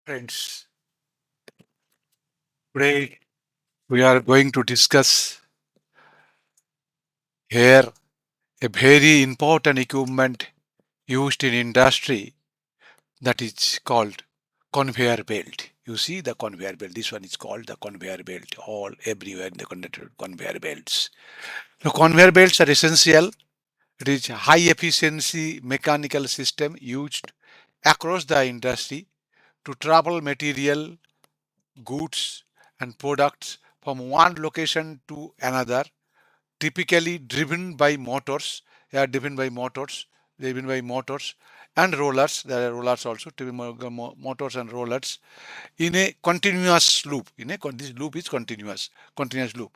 Friends, today we are going to discuss here a very important equipment used in industry that is called conveyor belt. You see the conveyor belt. This one is called the conveyor belt. All everywhere in the connected conveyor belts. The conveyor belts are essential. It is high efficiency mechanical system used across the industry to travel material, goods, and products from one location to another, typically driven by motors. Driven by motors and rollers. There are rollers also, motors and rollers in a continuous loop. This loop is continuous loop.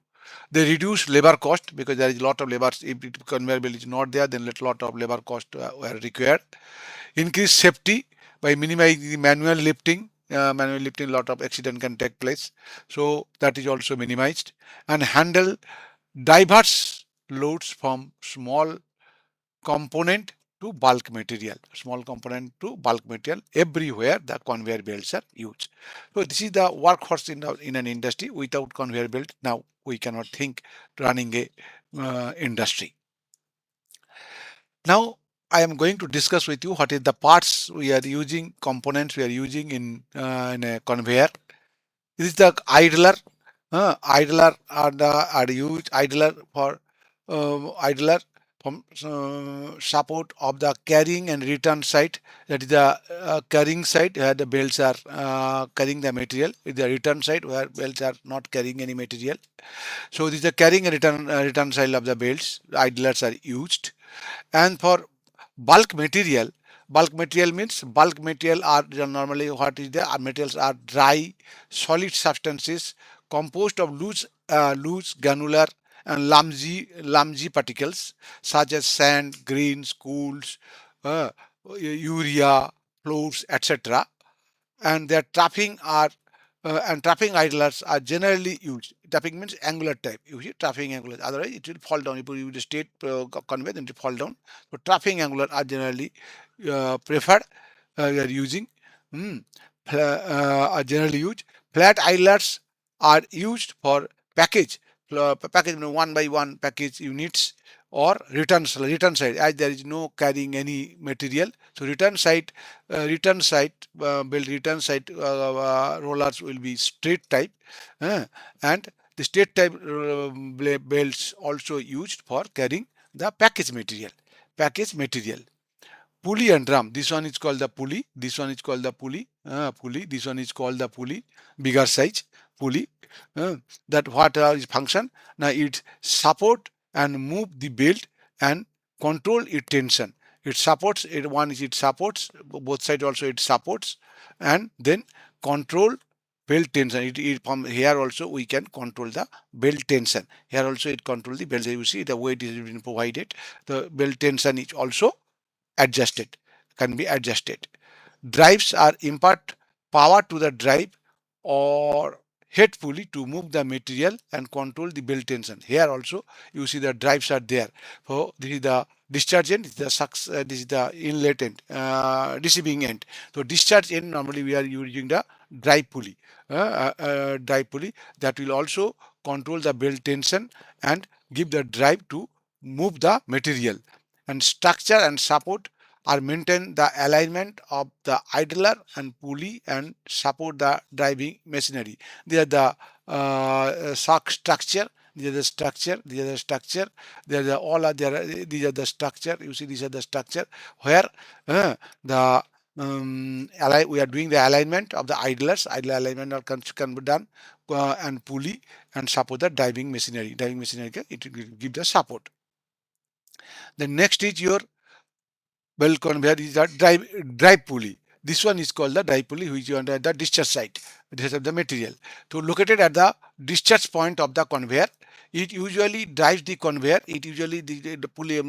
They reduce labor cost because there is a lot of labor. If the conveyor belt is not there, then a lot of labor cost were required. Increase safety by minimizing the manual lifting. Manual lifting, a lot of accident can take place. So that is also minimized. And handle diverse loads from small component to bulk material. Small component to bulk material. Everywhere the conveyor belts are used. So this is the workhorse in an industry. Without conveyor belt, now we cannot think running a industry. Now I am going to discuss with you what is the parts we are using, components we are using in a conveyor. This is the idler. Idler are used idler for idler from support of the carrying and return side. That is the carrying side where the belts are carrying the material. With the return side where belts are not carrying any material. So this is the carrying and return side of the belts. Idlers are used. And for bulk material means bulk material are normally what is the materials are dry solid substances composed of loose granular and lumpy particles such as sand, grains, cools, uh, urea, flours, etc. And their trapping idlers are generally used. Trapping means angular type. You see trapping angular. Otherwise, it will fall down. If you use a straight conveyor, then it will fall down. So trapping angular are generally preferred. We are using. Mm, are generally used. Flat idlers are used for package. Package one by one package units or return side as there is no carrying any material. So return side build return side rollers will be straight type, uh, and the straight type belts also used for carrying the package material. Pulley and drum, this one is called the pulley, this one is called the pulley, this one is called the pulley, bigger size pulley. uh, that what is function. Now it support and move the belt and control its tension. It supports it. One is it supports both sides, also it supports and then control belt tension. From here also we can control the belt tension. Here also it control the belt. You see the weight is been provided. The belt tension is also adjusted, can be adjusted. Drives are impart power to the drive or head pulley to move the material and control the belt tension. Here also you see the drives are there. So this is the discharge end, this is the inlet end, receiving end. So discharge end normally we are using the drive pulley that will also control the belt tension and give the drive to move the material. And structure and support are maintain the alignment of the idler and pulley and support the driving machinery. They are the shock structure. These are the structure. These are the structure. They are the all are there. These are the structure. You see, these are the structure where the we are doing the alignment of the idlers. Idler alignment can be done, and pulley and support the driving machinery. Driving machinery it will give the support. The next is your belt conveyor is a drive pulley. This one is called the drive pulley, which is under the discharge side. This is the material. So located at the discharge point of the conveyor, it usually drives the conveyor. It usually the pulley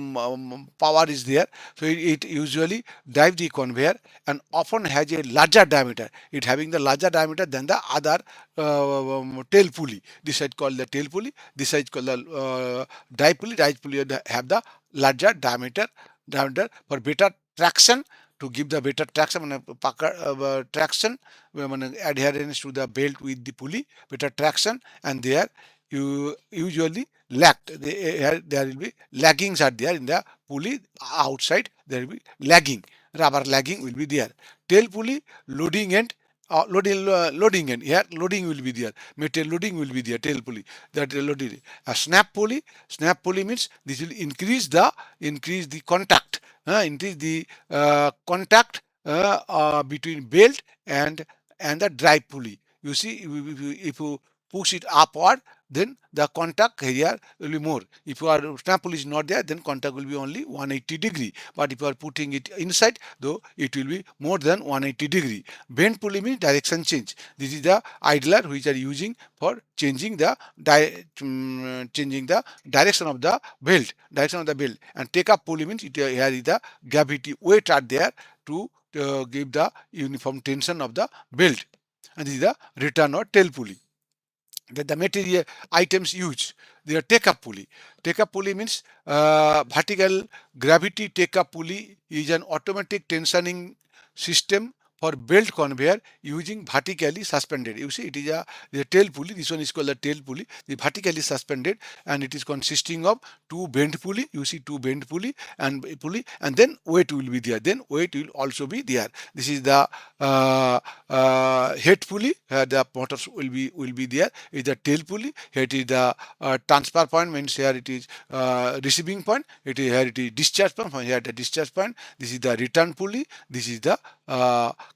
power is there, so it usually drives the conveyor and often has a larger diameter. It having the larger diameter than the other tail pulley. This side called the tail pulley. This side called the drive pulley. Drive pulley have the larger diameter for better traction to give the better traction, traction, adherence to the belt with the pulley, better traction, and there you usually lagged. There will be laggings are there in the pulley outside. There will be lagging, rubber lagging will be there. Tail pulley loading end. Loading end here, loading will be there, metal loading will be there, tail pulley, that loading. A snap pulley means this will increase the contact, increase the contact between belt and the drive pulley. You see, if you push it upward, then the contact here will be more. If your snap pulley is not there, then contact will be only 180 degree. But if you are putting it inside, though, it will be more than 180 degree. Bend pulley means direction change. This is the idler which are using for changing the direction of the belt. And take up pulley means here is the gravity weight are there to give the uniform tension of the belt. And this is the return or tail pulley. The material items used. They are take-up pulley. Take-up pulley means vertical gravity take-up pulley is an automatic tensioning system for belt conveyor using vertically suspended. You see, it is the tail pulley. This one is called the tail pulley. The vertically suspended, and it is consisting of two bend pulley. You see, two bend pulley, and then weight will be there. Then weight will also be there. This is the head pulley. The motors will be there. Is the tail pulley. Here it is the transfer point, means here it is receiving point. Here it is discharge point. From here the discharge point. This is the return pulley. This is the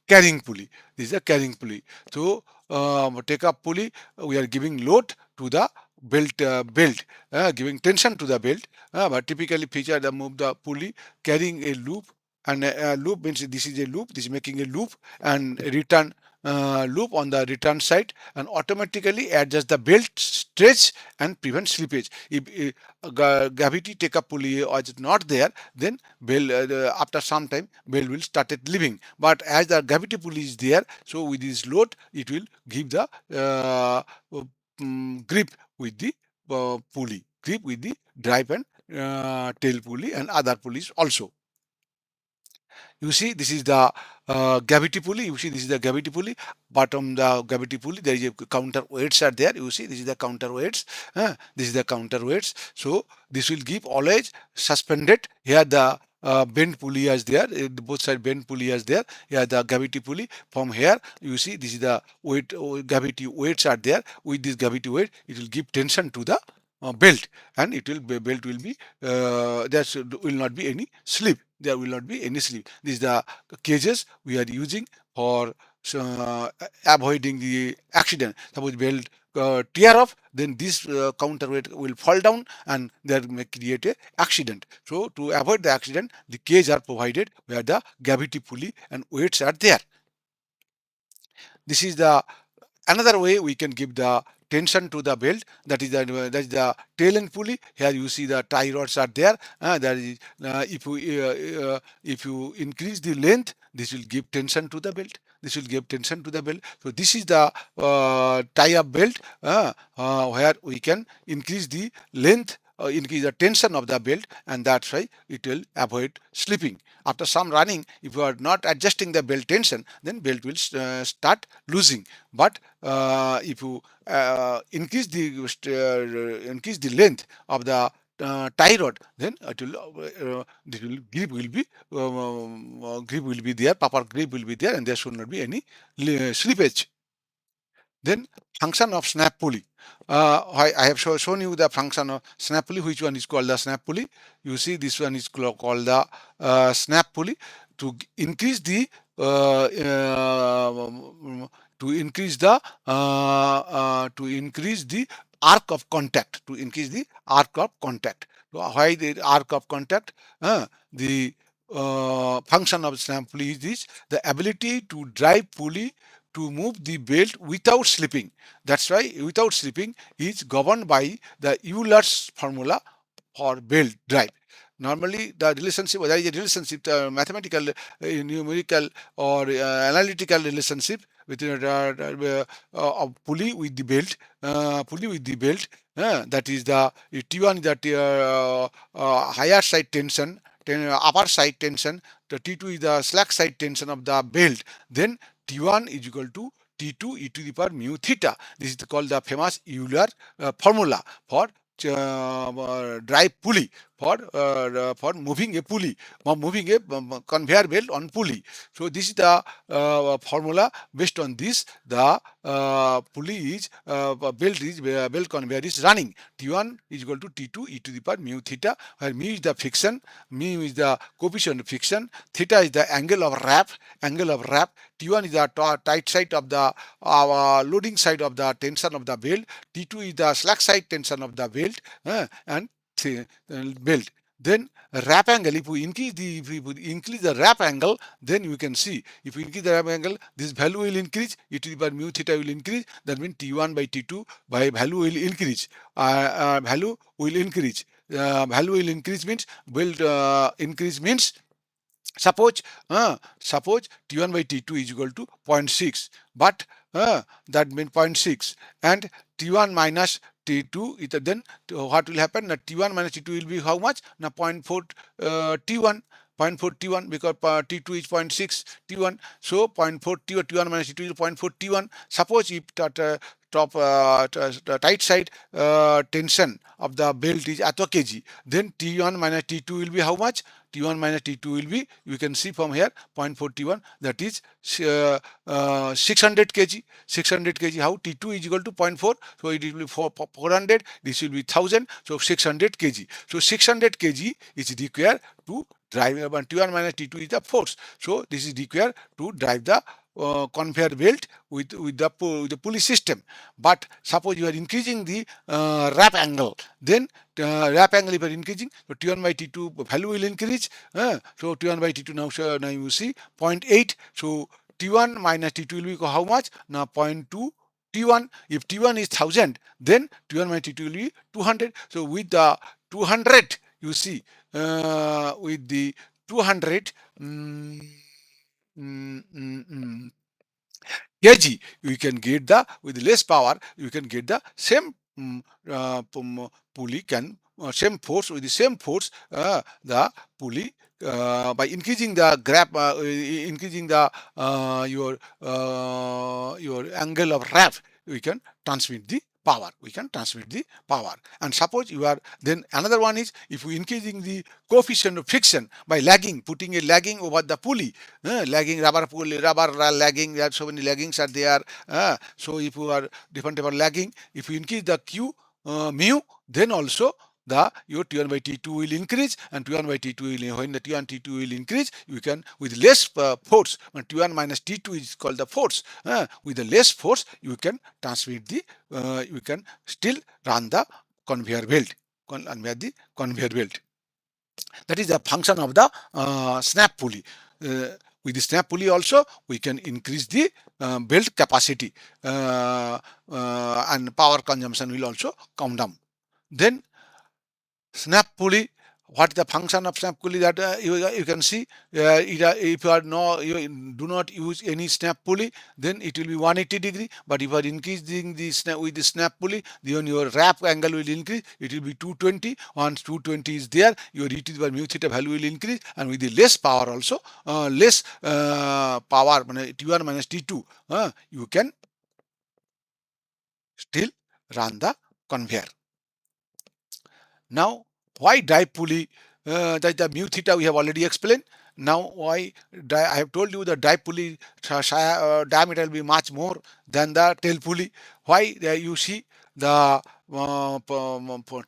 carrying pulley. This is the carrying pulley. So take up pulley, we are giving load to the belt, giving tension to the belt. But typically feature the move the pulley carrying a loop, and a loop means this is a loop. This is making a loop, and return loop on the return side, and automatically adjust the belt stretch and prevent slippage. If gravity take up pulley was not there, then bell after some time bell will started leaving. But as the gravity pulley is there, so with this load it will give the grip with the grip with the drive and tail pulley and other pulleys also. You see, this is the gravity pulley. You see, this is the gravity pulley. Bottom the gravity pulley, there is a counter weights are there. You see, this is the counter weights. This is the counter weights. So this will give always suspended. Here the bend pulley is there. Both side bend pulley is there. Here the gravity pulley. From here, you see, this is the weight. Gravity weights are there. With this gravity weight, it will give tension to the belt, and it will belt will be there will not be any slip. There will not be any slip. These are the cages we are using for avoiding the accident. Suppose belt tear off, then this counterweight will fall down, and that may create a accident. So to avoid the accident, the cage are provided where the gravity pulley and weights are there. This is the another way we can give the tension to the belt. That is the tail end pulley. Here you see the tie rods are there. That is if you increase the length, this will give tension to the belt. This will give tension to the belt. So this is the tie-up belt where we can increase the length, increase the tension of the belt, and that's why it will avoid slipping. After some running, if you are not adjusting the belt tension, then belt will start losing. But if you increase the length of the tie rod, then grip will be there, proper grip will be there, and there should not be any slippage. Then function of snap pulley. I have shown you the function of snap pulley. Which one is called the snap pulley? You see, this one is called the snap pulley. To increase the arc of contact. To increase the arc of contact. So why the arc of contact? The function of snap pulley is this: the ability to drive pulley to move the belt without slipping. That's why without slipping is governed by the Euler's formula for belt drive. Normally, the relationship, there is a relationship, mathematical, numerical, or analytical relationship between pulley with the belt, that is the T1 is the higher side tension, upper side tension, the T2 is the slack side tension of the belt, then T1 is equal to T2 e to the power mu theta. This is called the famous Euler formula for drive pulley, for moving a pulley, or moving a conveyor belt on pulley. So this is the formula. Based on this, the pulley is belt conveyor is running. T1 is equal to T2 e to the power mu theta, where mu is the friction, mu is the coefficient of friction, theta is the angle of wrap, T1 is the tight side of the loading side of the tension of the belt, T2 is the slack side tension of the belt, and belt. Then wrap angle, if we increase the wrap angle, then you can see, if we increase the wrap angle, this value will increase, e to the power mu theta will increase. That means T1 by T2 by value will increase. Value will increase. Value will increase means increase means, suppose T1 by T2 is equal to 0.6, but that means 0.6, and T1 minus T2, then what will happen? Now T1 minus T2 will be how much? Now 0.4 T1. 0.4 T1, because T2 is 0.6 T1. So 0.4 T1 minus T2 is 0.4 T1. Suppose if the tight side tension of the belt is at kg, then T1 minus T2 will be how much? T1 minus T2 will be, you can see from here, 0.4 T1, that is 600 kg. 600 kg. How? T2 is equal to 0.4, so it will be 400, this will be 1000, so 600 kg. So 600 kg is required to drive, T1 minus T2 is the force. So this is required to drive the conveyor belt with the pulley system. But suppose you are increasing the wrap angle, then wrap angle if you are increasing, so T1 by T2 value will increase. So T1 by T2 now you see 0.8. So T1 minus T2 will be how much? Now 0.2 T1. If T1 is 1000, then T1 minus T2 will be 200. So with the 200, you see, with the 200 kg, you can get the, with less power, you can get the same pulley can, same force, with the same force, the pulley, by increasing the grab, increasing the your angle of wrap, we can transmit the power. And suppose you are, then another one is, if we increasing the coefficient of friction by lagging, putting a lagging over the pulley, lagging rubber pulley, rubber lagging, there are so many laggings are there. So if you are different about lagging, if you increase the q mu, then also the your T1 by T2 will increase, and T1 by T2 will, when the T1 T2 will increase, you can with less force, when T1 minus T2 is called the force, with the less force you can transmit the, you can still run the conveyor belt, That is the function of the snap pulley. With the snap pulley also we can increase the belt capacity, and power consumption will also come down. Then snap pulley, what is the function of snap pulley? That you can see, if you are you do not use any snap pulley, then it will be 180 degree. But if you are increasing the snap with the snap pulley, then your wrap angle will increase, it will be 220. Once 220 is there, your e to the power mu theta value will increase, and with the less power also, less power, T1 minus T2, you can still run the conveyor. Now, why drive pulley? That the mu theta we have already explained. Now, why I have told you the drive pulley diameter will be much more than the tail pulley. Why? You see the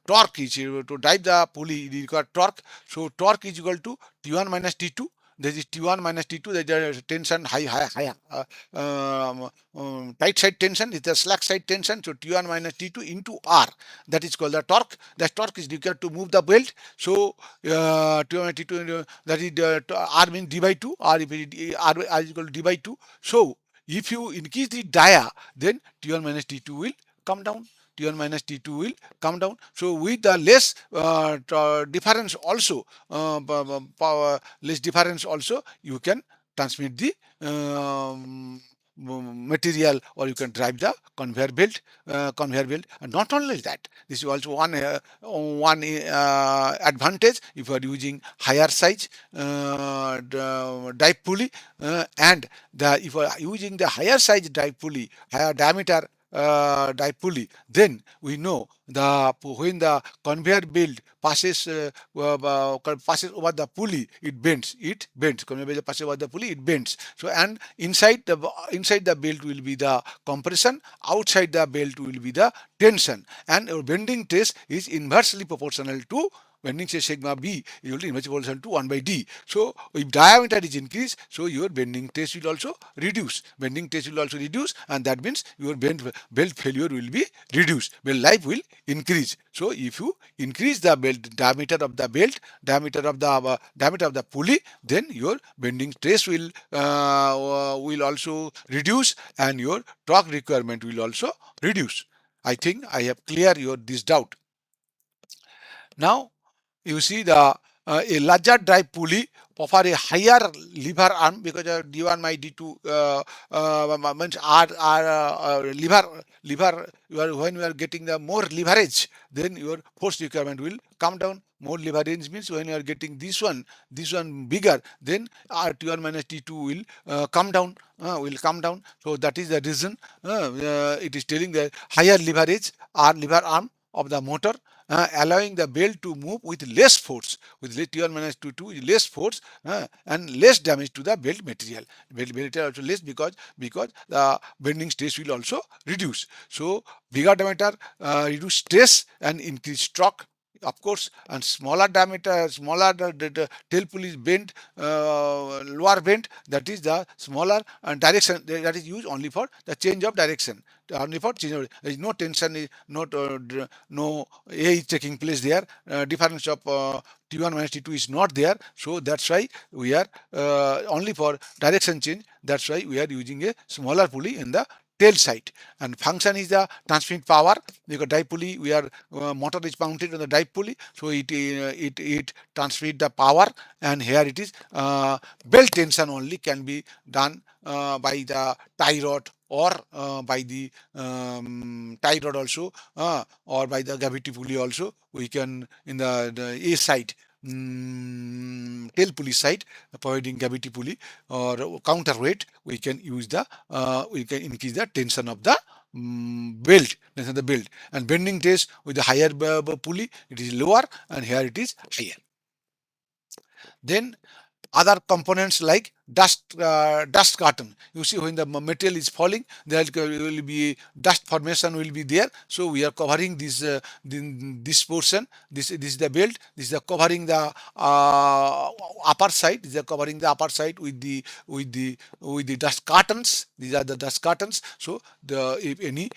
torque is to drive the pulley, you require torque. So torque is equal to T1 minus T2. There is T1 minus T2. There is tension high, tight side tension is the slack side tension. So T1 minus T2 into R. That is called the torque. That torque is required to move the belt. So T1 minus T2, that is R means D by 2. R is equal to D by 2. So if you increase the dia, then T1 minus T2 will come down. T1 minus T2 will come down. So with the less difference also, power less difference also, you can transmit the material, or you can drive the conveyor belt. And not only that, this is also one advantage if you are using higher size drive pulley, and if you are using the higher size drive pulley, higher diameter drive pulley, then we know when the conveyor belt passes over the pulley, it bends. Conveyor belt passes over the pulley, it bends. So, and inside the belt will be the compression, outside the belt will be the tension, and your bending test is inversely proportional to bending stress sigma b is equal to inversely proportional to 1 by d. So if diameter is increased, so your bending test will also reduce. Bending test will also reduce, and that means your belt failure will be reduced. Belt life will increase. So if you increase the belt diameter of the pulley, then your bending test will also reduce, and your torque requirement will also reduce. I think I have cleared this doubt. Now you see a larger drive pulley offer a higher lever arm, because D1 my D2 means lever. When you are getting the more leverage, then your force requirement will come down. More leverage means when you are getting this one bigger, then T1 minus T2 will come down. So that is the reason it is telling the higher leverage or lever arm of the motor, allowing the belt to move with less force, with T1 minus T2 is less force, and less damage to the belt material. Belt material also less, because the bending stress will also reduce. So bigger diameter reduce stress and increase torque, of course, and smaller diameter, the tail pulley is bent, lower bent, that is the smaller direction, that is used only for the change of direction. Only for change of, there is no tension, no A is taking place there. Difference of T1 minus T2 is not there. So that's why we are only for direction change. That's why we are using a smaller pulley in the tail side. And function is the transmit power, because drive pulley, we are motor is mounted on the drive pulley, so it transmit the power. And here it is belt tension only can be done by the tie rod, or by the tie rod also, or by the gravity pulley also. We can in the A side, tail pulley side, providing gravity pulley or counterweight, we can use we can increase the tension of the belt. And bending test with the higher pulley, it is lower, and here it is higher. Then other components like dust curtain. You see, when the material is falling, there will be dust formation will be there. So we are covering this portion. This is the belt. This is covering the upper side. These are covering the upper side with the dust curtains. These are the dust curtains. So if any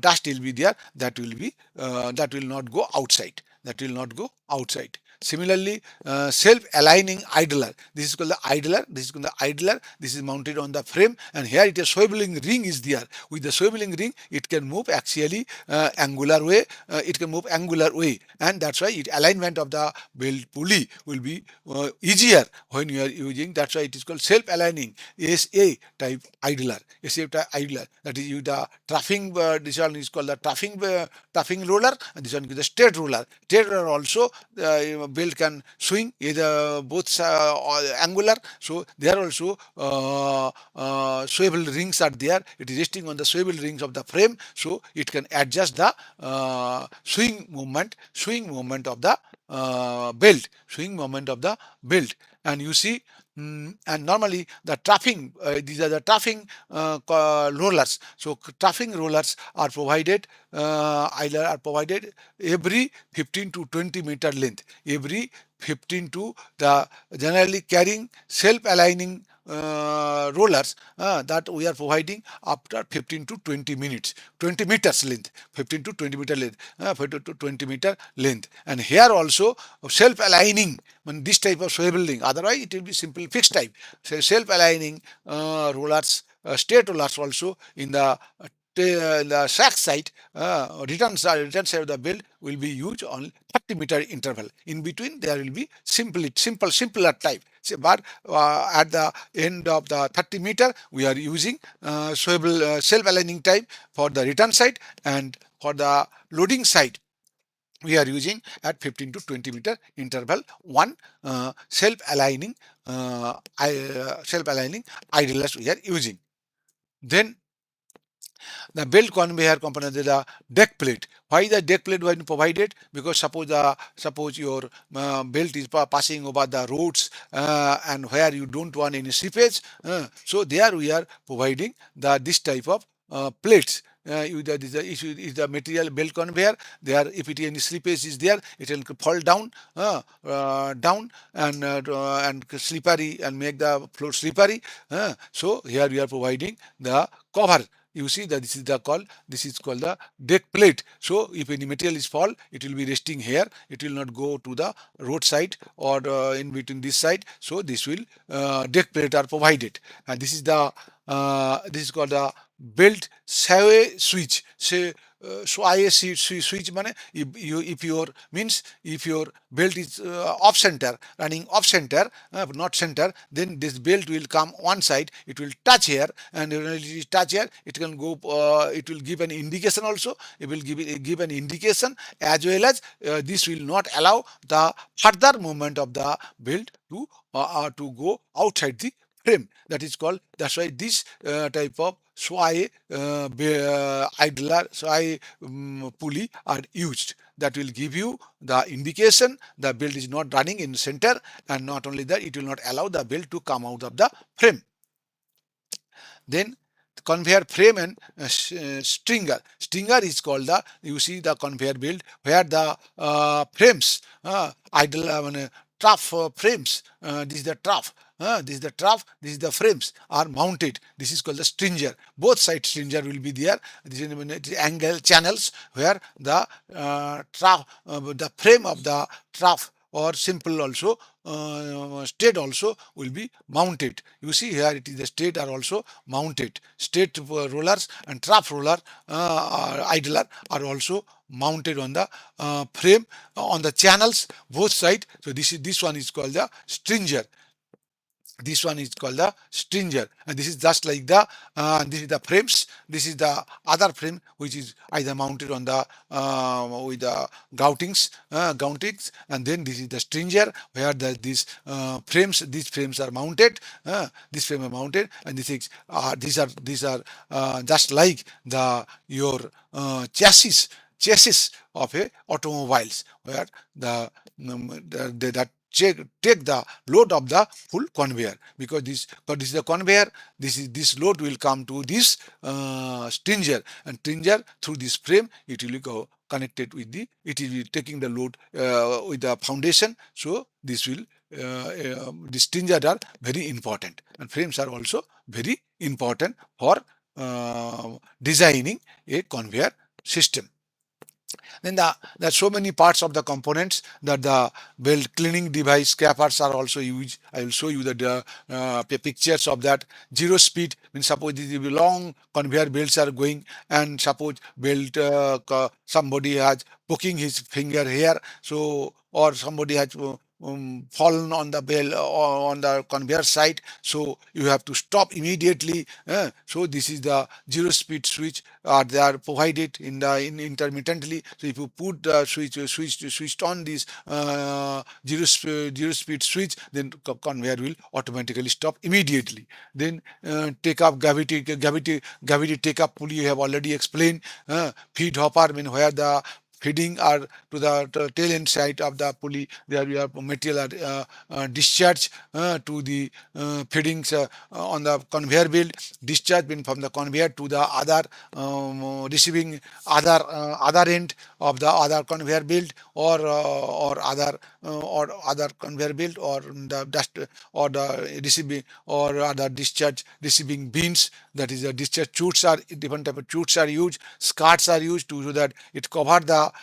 dust will be there, that will not go outside. That will not go outside. Similarly, self-aligning idler. This is called the idler. This is mounted on the frame, and here it is swiveling ring is there. With the swiveling ring, it can move actually angular way. And that's why alignment of the belt pulley will be easier when you are using. That's why it is called self-aligning SA type idler. SA type idler. That is the troughing. This one is called the troughing roller, and this one is the straight roller. Straight roller also. Belt can swing either both angular, so there also swivel rings are there. It is resting on the swivel rings of the frame, so it can adjust the swing movement of the belt. And you see, and normally the troughing, these are the troughing rollers. So troughing rollers are provided, either are provided every 15 to 20 meter length. Every 15 to the generally carrying self-aligning rollers that we are providing after 15 to 20 minutes, 20 meters length, 15 to 20 meter length, 15 to 20 meter length. And here also self-aligning, when this type of swiveling, otherwise it will be simple fixed type. So self-aligning rollers, straight rollers also in the the sack side, return side of the belt will be used on 30-meter interval. In between, there will be simpler type. But at the end of the 30-meter, we are using swivel self-aligning type for the return side, and for the loading side, we are using at 15 to 20-meter interval one self-aligning self-aligning idlers we are using. Then the belt conveyor component is the deck plate. Why the deck plate was provided? Because suppose your belt is passing over the roads and where you don't want any seepage, so there we are providing this type of plates. Is the material belt conveyor there? If it any slippage is there, it will fall down, down and slippery and make the floor slippery. So here we are providing the cover. You see that this is called the deck plate. So if any material is fall, it will be resting here. It will not go to the roadside or in between this side. So this will deck plate are provided, and this is called the belt sway switch. Sway switch means if your means if your belt is off center, running off center, not center, then this belt will come one side, it will touch here, and when it is touch here, it can go, it will give an indication also, it will give an indication, as well as this will not allow the further movement of the belt to go outside the frame. That is called, that's why this type of sway idler, sway pulley are used. That will give you the indication the belt is not running in center, and not only that, it will not allow the belt to come out of the frame. Then conveyor frame and stringer. Stringer is called the, you see the conveyor belt where the frames, idle trough frames, this is the trough. This is the trough, this is the frames are mounted. This is called the stringer. Both sides stringer will be there. This is the angle channels where the trough, the frame of the trough or simple also straight also will be mounted. You see here it is the straight are also mounted. Straight rollers and trough roller idler are also mounted on the frame on the channels both sides. So this one is called the stringer. This one is called the stringer, and this is just like the this is the frames. This is the other frame which is either mounted on the with the gountings, and then this is the stringer where these frames are mounted. This frame are mounted, and these are just like the your chassis of a automobiles, where that take the load of the full conveyor, because this is the conveyor. This load will come to this stringer, and stringer through this frame it will go connected with the, it will be taking the load with the foundation. So this will the stringer are very important, and frames are also very important for designing a conveyor system. Then there are so many parts of the components that the belt cleaning device scrapers are also used. I will show you the pictures of that. Zero speed means suppose these long conveyor belts are going, and suppose belt somebody has poking his finger here, so or somebody has fallen on the bell or on the conveyor side, so you have to stop immediately. So this is the zero speed switch, they are provided in intermittently. So if you put the switched on this zero speed switch, then conveyor will automatically stop immediately. Then take up gravity take up pulley, you have already explained. Feed hopper mean where the feeding are to the tail end side of the pulley, there we have material discharge to the feedings on the conveyor belt. Discharge been from the conveyor to the other receiving other end of the other conveyor belt, or other conveyor belt, or the dust, or the receiving, or other discharge receiving bins. That is the discharge chutes are different type of chutes are used. Skirts are used to, so that it cover the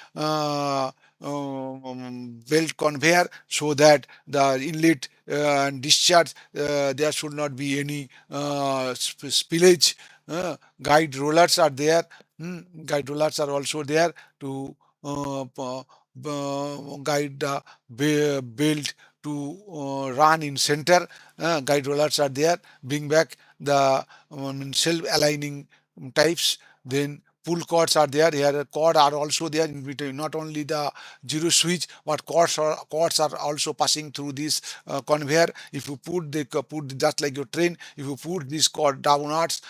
belt conveyor, so that the inlet and discharge, there should not be any spillage. Guide rollers are there. Guide rollers are also there to guide the belt to run in center. Guide rollers are there, bring back the self-aligning types. Then pull cords are there. Here cord are also there in between. Not only the zero switch, but cords are also passing through this conveyor. If you put just like your train, if you put this cord downwards,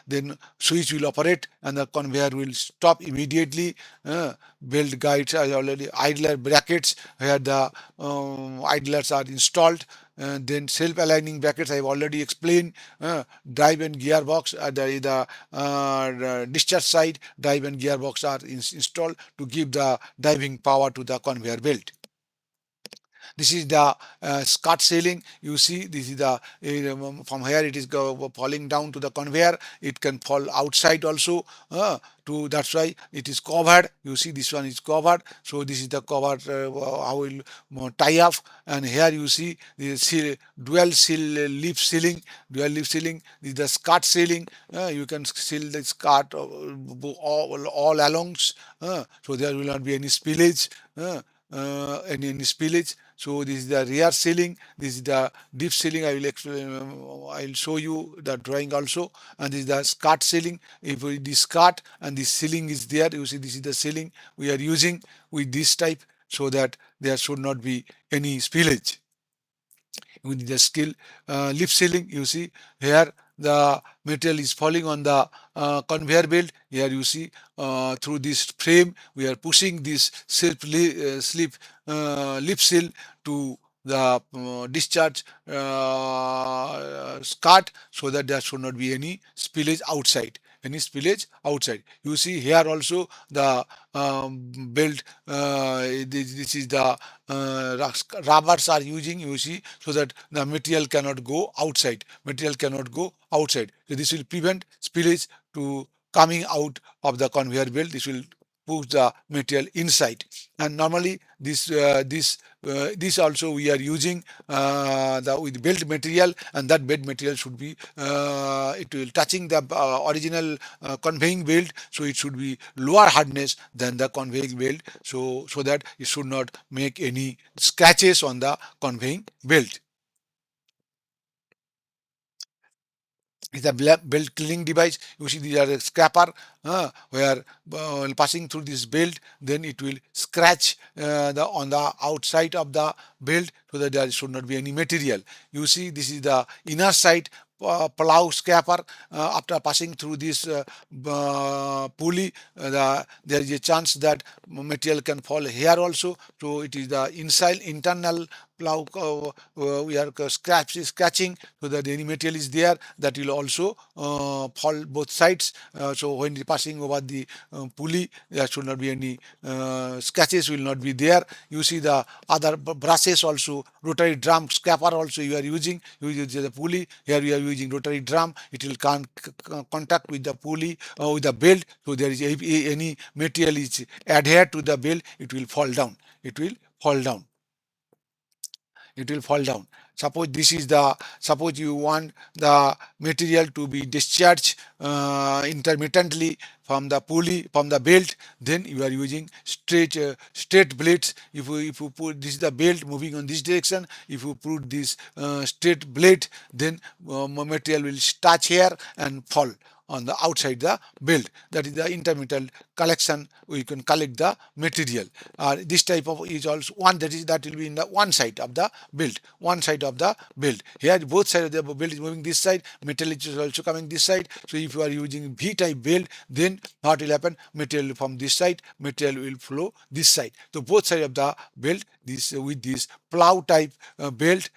then switch will operate and the conveyor will stop immediately. Belt guides are already idler brackets where the idlers are installed. Then self-aligning brackets I have already explained. Drive and gearbox at the discharge side, drive and gearbox are installed to give the driving power to the conveyor belt. This is the skirt ceiling. You see, this is the from here it is falling down to the conveyor. It can fall outside also. To That's why it is covered. You see, this one is covered. So this is the cover. How will tie off. And here you see the dual seal leaf ceiling. Dual leaf ceiling. This is the skirt ceiling. You can seal the skirt all along. So there will not be any spillage. Any spillage. So this is the rear ceiling. This is the deep ceiling. I will explain. I will show you the drawing also. And this is the skirt ceiling. If this skirt and this ceiling is there, you see this is the ceiling we are using with this type, so that there should not be any spillage. With the skill lip sealing, you see here the material is falling on the conveyor belt. Here you see through this frame we are pushing this slip lip seal to the discharge skirt, so that there should not be any spillage outside. Any spillage outside. You see here also the belt. This is the rubbers are using. You see, so that the material cannot go outside. Material cannot go outside. So this will prevent spillage to coming out of the conveyor belt. This will push the material inside. And normally this also we are using the with belt material, and that belt material should be it will touching the original conveying belt, so it should be lower hardness than the conveying belt, so that it should not make any scratches on the conveying belt. Is a belt cleaning device. You see, these are a scraper where passing through this belt, then it will scratch the on the outside of the belt, so that there should not be any material. You see, this is the inner side plow scraper. After passing through this pulley, there is a chance that material can fall here also. So it is the inside internal plow we are scratching, so that any material is there, that will also fall both sides. So when passing over the pulley, there should not be any scratches will not be there. You see the other brushes also, rotary drum scraper also you are using. You use the pulley. Here we are using rotary drum. It will contact with the pulley with the belt. So there is any material is adhered to the belt, it will fall down. It will fall down. It will fall down. Suppose you want the material to be discharged intermittently from the pulley, from the belt, then you are using straight blades. If you put this is the belt moving on this direction, if you put this straight blade, then material will touch here and fall on the outside the belt. That is the intermittent collection. We can collect the material. This type of is also one, that will be in the one side of the belt. One side of the belt. Here both sides of the belt is moving this side. Metal is also coming this side. So if you are using V type belt, then what will happen? Material from this side, material will flow this side. So both sides of the belt, this with this plow type belt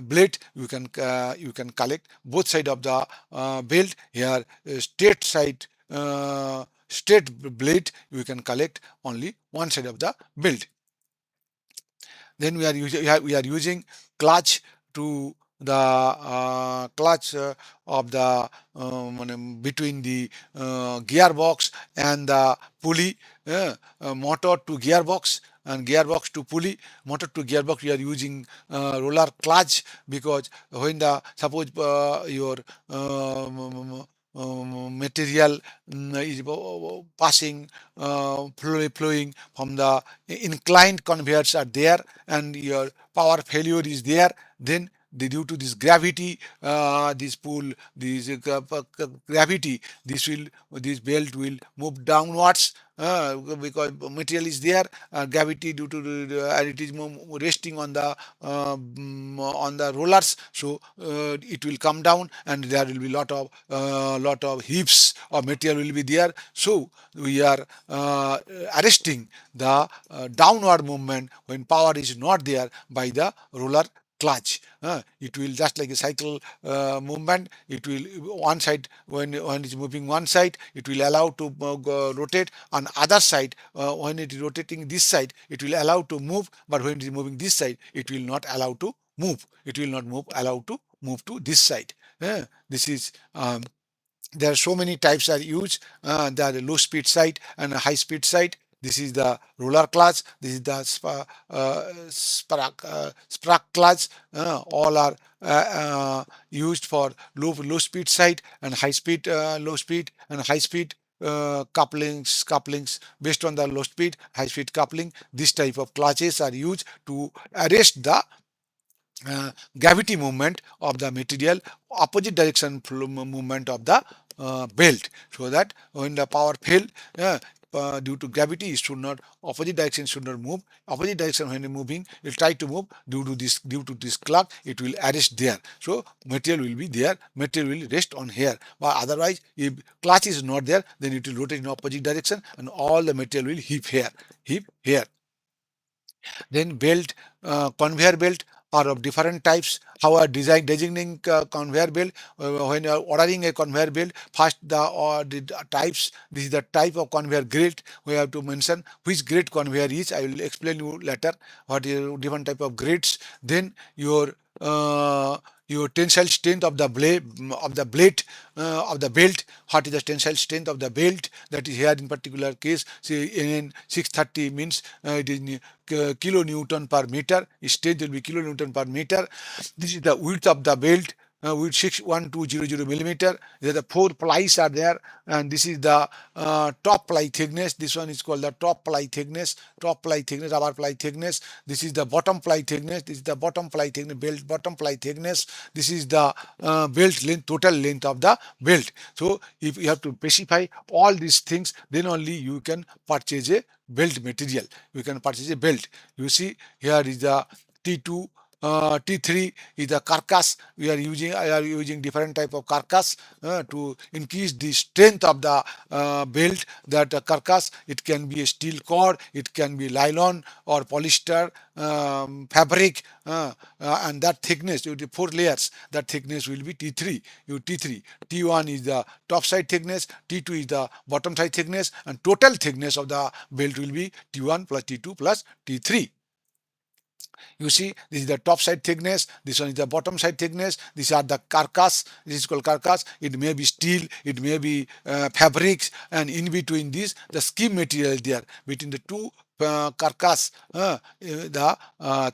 blade, you can collect both side of the belt. Here straight side straight blade, you can collect only one side of the belt. Then we are using clutch to the clutch of the between the gearbox and the pulley, motor to gearbox and gearbox to pulley, motor to gearbox. We are using roller clutch because when the suppose your material is passing, flowing from the inclined conveyors are there, and your power failure is there, then due to this gravity, this pull, this gravity, this belt will move downwards, because material is there, gravity due to and it is resting on the rollers, so it will come down and there will be lot of heaps of material will be there. So we are arresting the downward movement when power is not there by the roller clutch. It will just like a cycle movement. It will one side, when it's moving one side, it will allow to rotate. On other side, when it is rotating this side, it will allow to move. But when it is moving this side, it will not allow to move. It will not move allow to move to this side. This is there are so many types are used. There are the low speed side and a high speed side. This is the roller clutch. This is the spark clutch. All are used for low speed side and high speed, low speed and high speed couplings based on the low speed high speed coupling. This type of clutches are used to arrest the gravity movement of the material, opposite direction movement of the belt, so that when the power fail, due to gravity, it should not, opposite direction should not move. Opposite direction when moving, it try to move, due to this clock, it will arrest there. So material will be there, material will rest on here. But otherwise, if clutch is not there, then it will rotate in opposite direction and all the material will heap here. Then belt, conveyor belt are of different types. How are designing conveyor belt? When you are ordering a conveyor belt, first the types. This is the type of conveyor grade. We have to mention which grade conveyor is. I will explain you later what is different type of grades. Then your tensile strength of the blade of the belt. What is the tensile strength of the belt? That is here in particular case. Say in 630 means it is kilonewton per meter. Strength will be kilonewton per meter. This is the width of the belt. With 61200 millimeter. There the four plies are there, and this is the top ply thickness. This one is called the top ply thickness, rubber ply thickness. This is the bottom ply thickness. This is the bottom ply thickness, belt bottom ply thickness. This is the belt length, total length of the belt. So if you have to specify all these things, then only you can purchase a belt material. You can purchase a belt. You see here is the T2, T3 is the carcass. I are using different type of carcass to increase the strength of the belt. That carcass, it can be a steel cord, it can be nylon or polyester fabric, and that thickness, with the four layers, that thickness will be T3. T3, T1 is the top side thickness, T2 is the bottom side thickness, and total thickness of the belt will be T1 plus T2 plus T3. You see, this is the top side thickness, this one is the bottom side thickness, these are the carcass, this is called carcass. It may be steel, it may be fabrics, and in between this the skim material there between the two carcass, the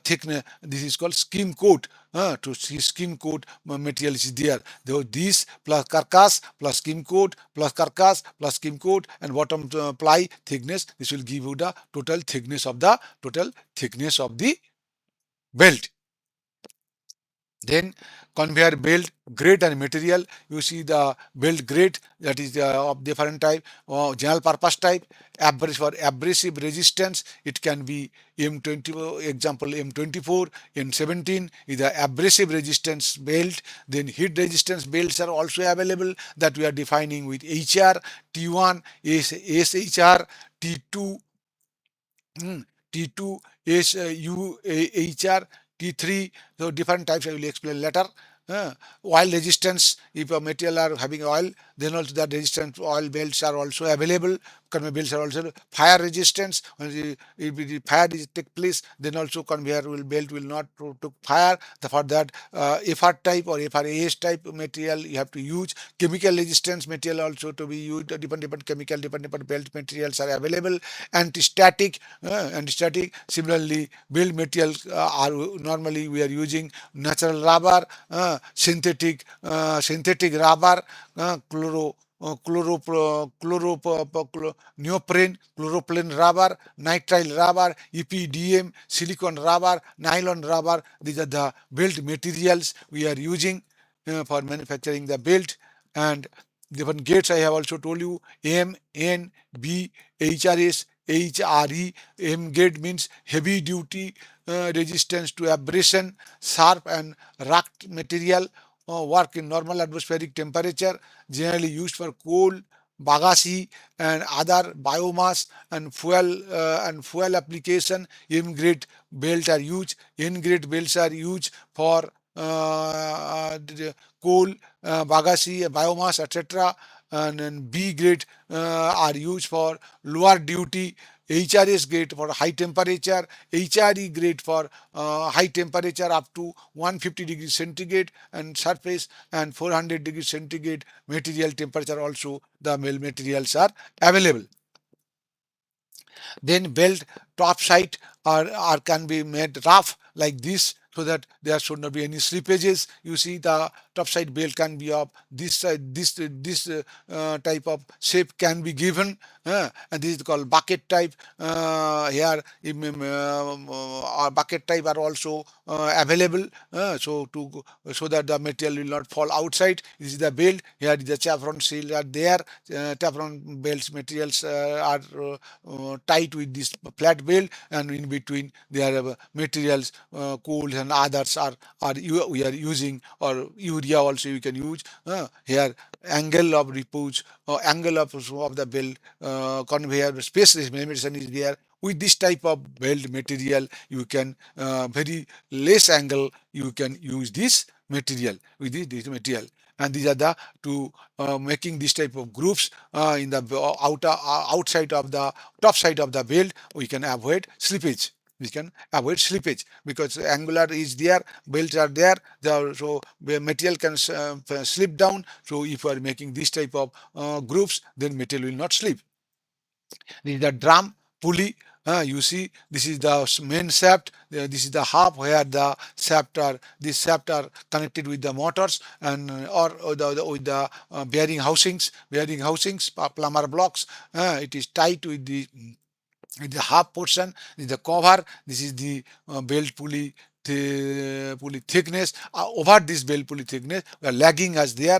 thickness, this is called skim coat. To see skim coat material is there. Though this plus carcass plus skim coat plus carcass plus skim coat and bottom ply thickness, this will give you the total thickness of the belt. Then conveyor belt grade and material. You see the belt grade, that is of different type. General purpose type, for abrasive resistance, it can be M20, example M24, M17 is the abrasive resistance belt. Then heat resistance belts are also available, that we are defining with HR. T1 is SHR, T2 T2 is UHR, T3, so different types I will explain later. Oil resistance, if a material are having oil, then also the resistance oil belts are also available. conveyor belts are also fire resistance. If the fire is take place, then also conveyor belt will not to fire. For that, FR type or FRAS type material you have to use. Chemical resistance material also to be used. Different chemical, different belt materials are available. Anti-static. Similarly, build materials are normally we are using natural rubber, synthetic rubber, chloro neoprene, chloroplane rubber, nitrile rubber, EPDM, silicon rubber, nylon rubber. These are the built materials we are using for manufacturing the belt. And different gates I have also told you: M, N, B, HRS, HRE. M gate means heavy duty resistance to abrasion, sharp and rugged material, work in normal atmospheric temperature, generally used for coal, bagasse and other biomass and fuel application. M grade belts are used. N grade belts are used for coal, bagasse, biomass, etc. And then B grade are used for lower duty. HRS grade for high temperature, HRE grade for high temperature up to 150 degrees centigrade and surface, and 400 degrees centigrade material temperature also the materials are available. Then belt top side are can be made rough like this, so that there should not be any slippages. You see the top side belt can be of this side, this type of shape can be given, and this is called bucket type. Here bucket type are also available, so that the material will not fall outside. This is the belt. Here is the chevron seal are there. Chevron belts materials are tight with this flat belt, and in between there are materials, coals and others we are using, or urea also you can use. Here angle of repose, angle of the belt, conveyor space limitation is there. With this type of belt material you can very less angle you can use this material with this material. And these are the to making this type of groups in the outside of the top side of the belt. We can avoid slippage. We can avoid slippage because angular is there, belts are there, so the material can slip down. So if you are making this type of groups, then material will not slip. This is the drum pulley. You see, this is the main shaft. This is the hub where the shaft are. These shaft are connected with the motors and or with the bearing housings. Plumber blocks. It is tied with the half portion. This is the cover. This is the belt pulley. The pulley thickness. Over this belt pulley thickness, where lagging is there,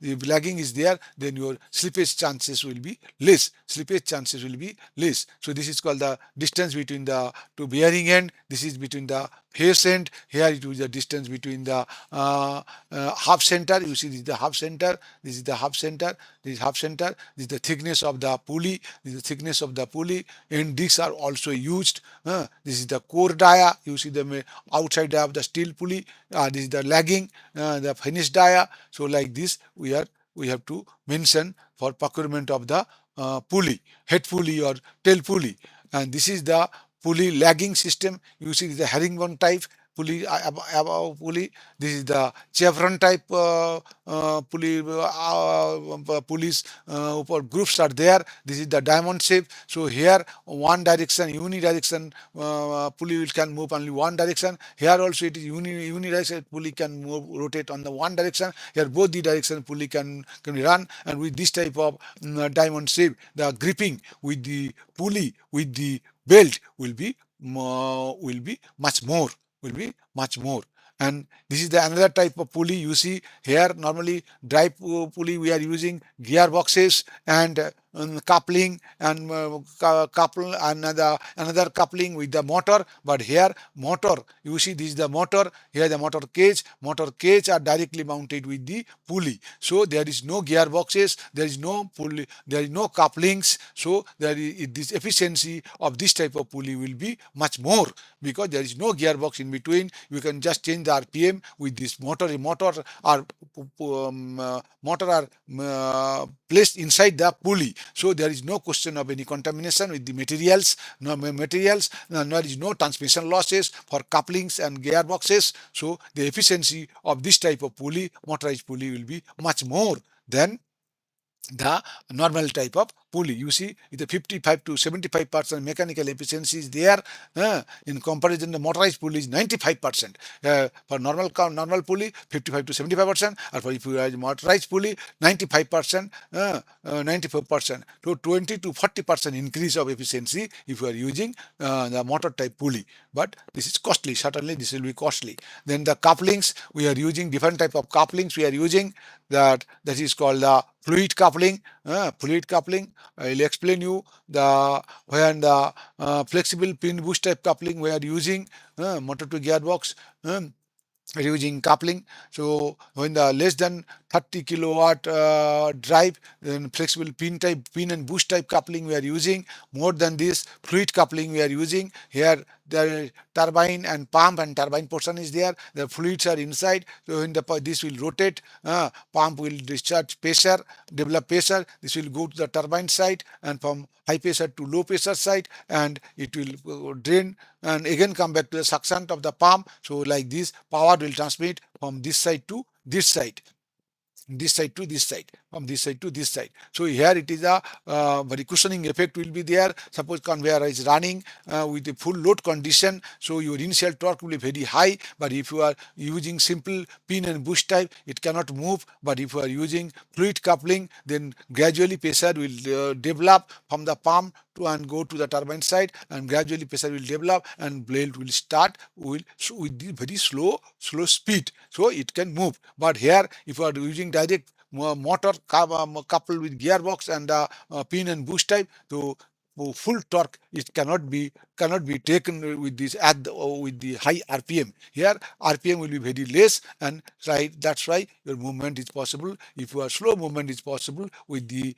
if lagging is there, then your slippage chances will be less. So this is called the distance between the two bearing end. This is between the face end. Here it is the distance between the half center. You see, this is the half center. This is the half center. This is half center. This is the thickness of the pulley. This is the thickness of the pulley. And these are also used. This is the core dia. You see the outside dia of the steel pulley. This is the lagging, the finish dia. So like this, we have to mention for procurement of the pulley, head pulley or tail pulley. And this is the pulley lagging system. You see the herringbone type pulley, above pulley. This is the chevron type pulleys groups are there. This is the diamond shape. So here one direction, unidirection pulley can move only one direction. Here also it is unidirection pulley can move, rotate on the one direction. Here both the direction pulley can run. And with this type of diamond shape, the gripping with the pulley with the belt will be much more. And this is the another type of pulley. You see here, normally drive pulley we are using gearboxes and coupling and couple another coupling with the motor. But here motor, you see this is the motor. Here the motor cage are directly mounted with the pulley. So there is no gearboxes, there is no pulley, there is no couplings. So there is this efficiency of this type of pulley will be much more, because there is no gearbox in between. You can just change the RPM with this motor. Motor are placed inside the pulley. So there is no question of any contamination with the materials, there is no transmission losses for couplings and gearboxes. So the efficiency of this type of pulley, motorized pulley, will be much more than the normal type of pulley. You see, the 55 to 75% mechanical efficiency is there. In comparison, the motorized pulley is 95%. For normal pulley, 55 to 75%, or for if you have motorized pulley, 95%, 94%. So 20 to 40% increase of efficiency if you are using the motor type pulley. But this is costly. Certainly, this will be costly. Then the couplings, we are using different type of couplings. We are using that is called the fluid coupling. Fluid coupling, I will explain you the when the flexible pin boost type coupling we are using motor to gearbox. Using coupling. So when the less than 30 kilowatt drive, then flexible pin and boost type coupling we are using. More than this, fluid coupling we are using. Here the turbine and pump and turbine portion is there. The fluids are inside. So when this will rotate, pump will discharge pressure, develop pressure. This will go to the turbine side, and from high pressure to low pressure side, and it will drain and again come back to the suction of the pump. So like this, power will transmit from this side to this side, this side to this side, from this side to this side. So here it is a very cushioning effect will be there. Suppose conveyor is running with a full load condition, so your initial torque will be very high. But if you are using simple pin and boost type, it cannot move. But if you are using fluid coupling, then gradually pressure will develop from the pump to and go to the turbine side, and gradually pressure will develop and blade will start with very slow speed, so it can move. But here, if you are using direct motor coupled with gearbox and pin and boost type, so full torque it cannot be taken with this with the high RPM. Here RPM will be very less, and right, that's why your movement is possible. If you are slow, movement is possible with the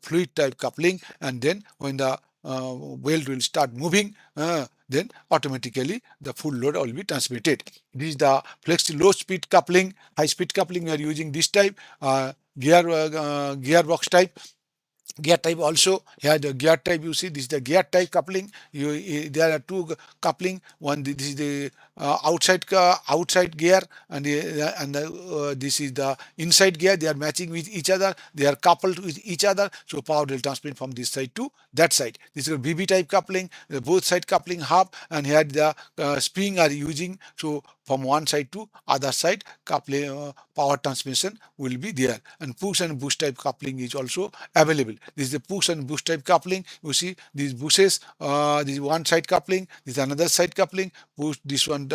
fluid type coupling. And then when the wheel will start moving, then automatically the full load will be transmitted. This is the flexi low speed coupling. High speed coupling we are using this type. Gearbox type, gear type also. Here the gear type, you see, this is the gear type coupling. There are two coupling. One, this is the outside gear, and this is the inside gear. They are matching with each other, they are coupled with each other, so power will transmit from this side to that side. This is a BB type coupling, the both side coupling hub, and here the spring are using, so from one side to other side coupling, power transmission will be there. And push and boost type coupling is also available. This is the push and boost type coupling. You see these bushes, this is one side coupling, this is another side coupling. Push this one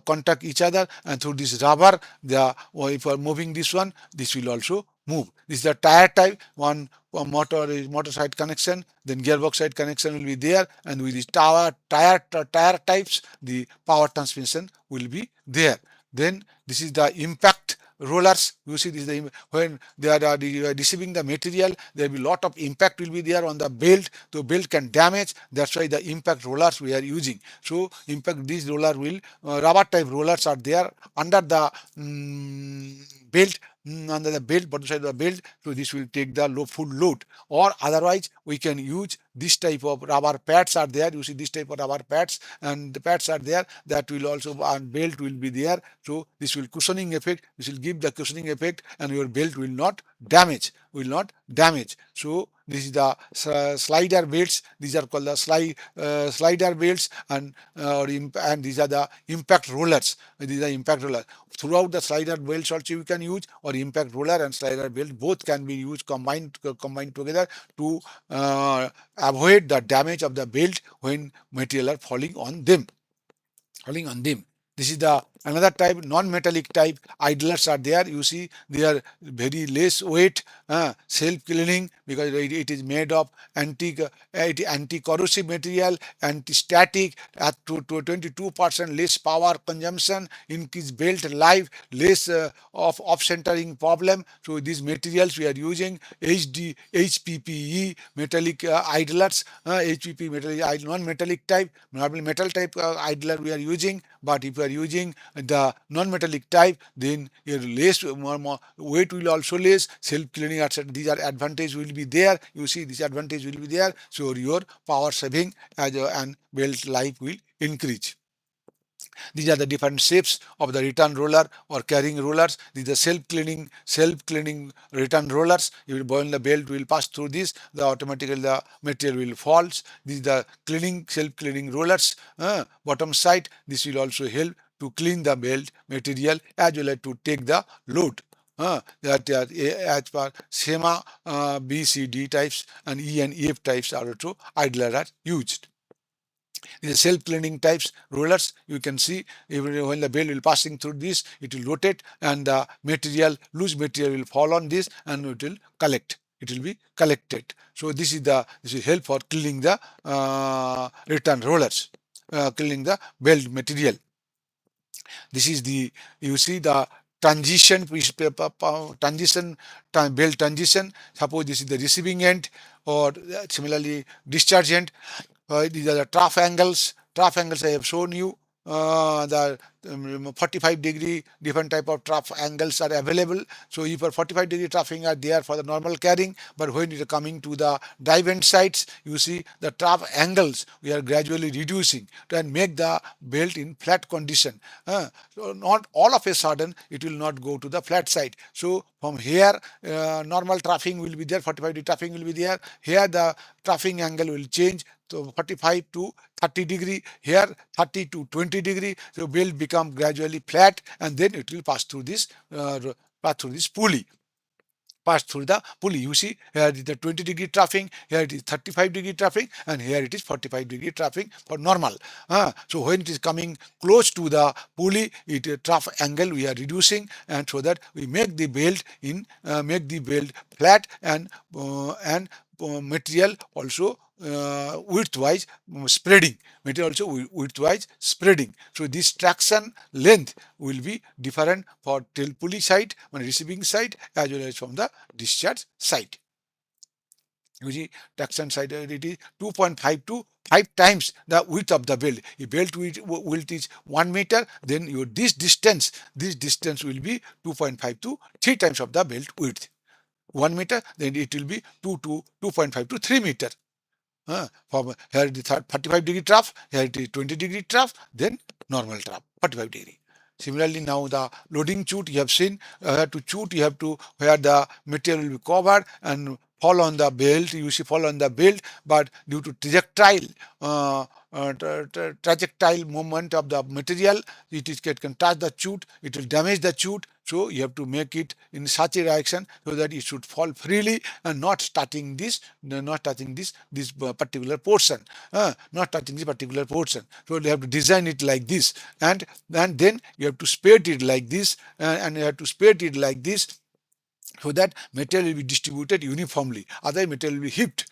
contact each other, and through this rubber, if you are moving this one, this will also move. This is the tire type. One motor side connection, then gearbox side connection will be there, and with these tire types, the power transmission will be there. Then this is the impact rollers. You see, this is when they are receiving the material, there will be lot of impact will be there on the belt. The belt can damage. That's why the impact rollers we are using. So impact, these roller will rubber type rollers are there under the belt, under the belt, bottom side of the belt. So this will take the full load. Or otherwise, we can use this type of rubber pads are there. You see this type of rubber pads, and the pads are there. That will also, and belt will be there. So this will cushioning effect. This will give the cushioning effect, and your belt will not damage. So this is the slider belts. These are called the slider belts, and these are the impact rollers. These are impact rollers. Throughout the slider belts also you can use, or impact roller and slider belt both can be used combined together to avoid the damage of the belt when material are falling on them. This is the another type, non-metallic type idlers are there. You see, they are very less weight, self-cleaning, because it is made of anti-corrosive material, anti-static, at to 22% less power consumption, increase belt life, less of off-centering problem. So these materials we are using HPPE metallic idlers, HPP metallic non-metallic type, normal metal type idler we are using. But if you are using the non-metallic type, then your less more weight will also less, self-cleaning, etc. These are advantage will be there. You see, this advantage will be there. So your power saving and belt life will increase. These are the different shapes of the return roller or carrying rollers. These are self-cleaning return rollers. You will burn the belt will pass through this. The automatically the material will falls. These are the self-cleaning rollers. Bottom side. This will also help to clean the belt material as well as to take the load. That as per SEMA, B, C, D types and E and F types are also idler are used. These are self-cleaning types rollers. You can see even when the belt will passing through this, it will rotate and the material, loose material will fall on this and it will collect. It will be collected. So this is help for cleaning the return rollers, cleaning the belt material. This is the, you see the transition transition belt transition. Suppose this is the receiving end or similarly discharge end. These are the trough angles. Trough angles I have shown you. The 45-degree different type of trough angles are available. So if a 45-degree troughing are there for the normal carrying, but when it is coming to the drive end sides, you see the trough angles we are gradually reducing to make the belt in flat condition. So not all of a sudden it will not go to the flat side. So from here normal troughing will be there, 45-degree troughing will be there. Here the troughing angle will change. So 45 to 30 degree, here 30 to 20 degree. So belt become gradually flat and then it will pass through this pulley. Pass through the pulley. You see, here it is the 20-degree troughing, here it is 35-degree troughing, and here it is 45-degree troughing for normal. So when it is coming close to the pulley, it trough angle we are reducing, and so that we make the belt flat and material also widthwise spreading. Material also widthwise spreading. So this traction length will be different for tail pulley side, on receiving side, as well as from the discharge side. You see, traction side it is 2.5 to 5 times the width of the belt. If belt width is 1 meter, then this distance will be 2.5 to 3 times of the belt width. 1 meter, then it will be 2.5 to 3 meter. From here it is 35-degree trough, here it is 20-degree trough, then normal trough, 45-degree. Similarly, now the loading chute you have seen, to chute you have to, where the material will be covered and fall on the belt, you see fall on the belt, but due to trajectile movement of the material, it can touch the chute, it will damage the chute. So you have to make it in such a direction so that it should fall freely and not touching this particular portion. Not touching this particular portion. So you have to design it like this, and then you have to spread it like this, and you have to spread it like this, so that material will be distributed uniformly. Other material will be hipped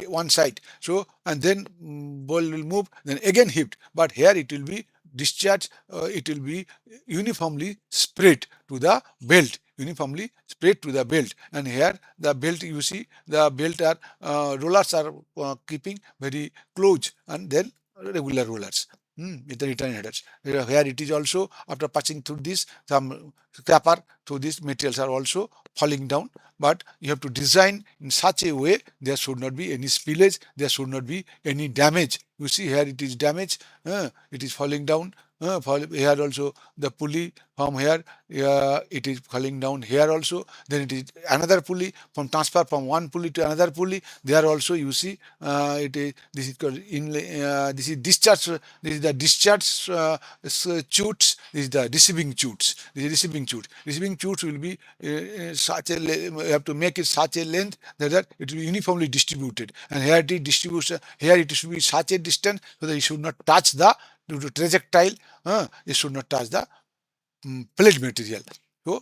one side. So and then ball will move, then again hipped. But here it will be discharged. It will be uniformly spread to the belt. Uniformly spread to the belt. And here the belt, you see the belt are rollers are keeping very close, and then regular rollers. With the return headers. Here it is also after passing through this, some scraper, so these materials are also falling down. But you have to design in such a way there should not be any spillage, there should not be any damage. You see here it is damaged, it is falling down. Here also the pulley from here, it is falling down here also. Then it is another pulley from transfer from one pulley to another pulley. There also you see this is called this is discharge. This is the discharge chutes. This is the receiving chutes. This is receiving chute. Receiving chutes will be such a you have to make it such a length that it will be uniformly distributed. And here it is distribution. Here it should be such a distance so that it should not touch the due to trajectile. It should not touch the plate material. So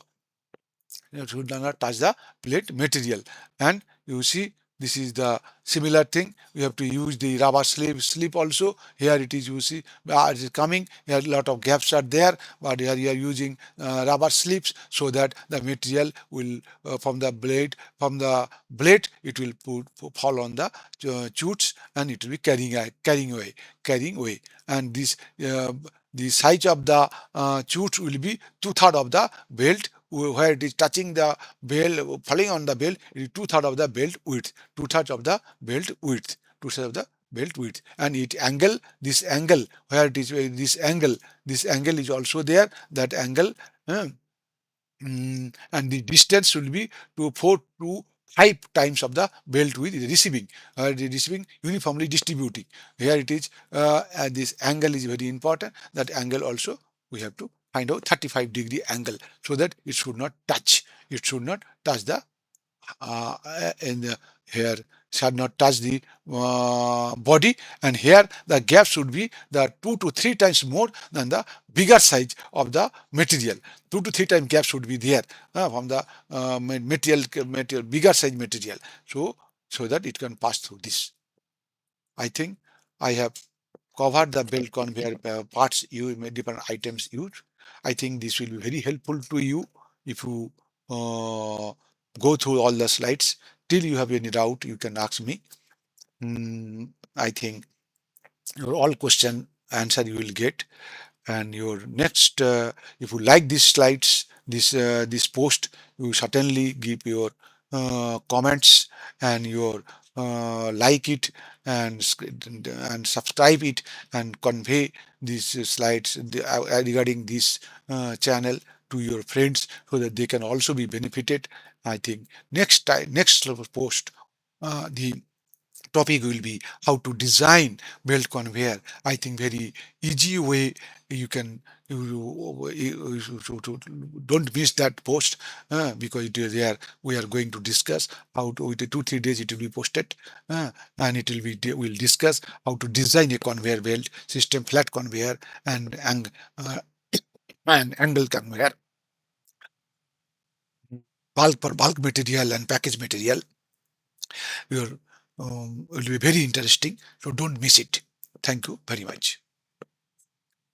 it should not touch the plate material. And you see this is the similar thing. We have to use the rubber slip also. Here it is, you see it is coming. Here a lot of gaps are there, but here you are using rubber slips so that the material will from the blade it will fall on the chutes, and it will be carrying away. And the size of the chute will be two-thirds of the belt, where it is touching the belt, falling on the belt, it is two-thirds of the belt width, two-thirds of the belt width, two-thirds of the belt width. And it angle, this angle, where it is this angle is also there, that angle. uh, and the distance will be to 4 to 5 times of the belt width is receiving, the receiving uniformly distributing. Here it is, this angle is very important. That angle also we have to find out 35-degree angle, so that it should not touch. It should not touch the in the here shall not touch the body, and here the gap should be the 2 to 3 times more than the bigger size of the material. 2 to 3 times gap should be there from the material bigger size material, so that it can pass through this. I think I have covered the belt conveyor parts used, different items used. I think this will be very helpful to you if you go through all the slides. Till you have any doubt, you can ask me. I think your all question answer you will get. And your next, if you like these slides, this post, you certainly give your comments, and your like it, and and subscribe it, and convey these slides regarding this channel to your friends, so that they can also be benefited. I think next time, next post, the topic will be how to design belt conveyor. I think very easy way you can, don't miss that post, because it is there. We are going to discuss how to, with 2 3 days it will be posted, and it will be, we'll discuss how to design a conveyor belt system, flat conveyor, uh, and angle conveyor, bulk for bulk material and package material. Your will be very interesting, so don't miss it. Thank you very much.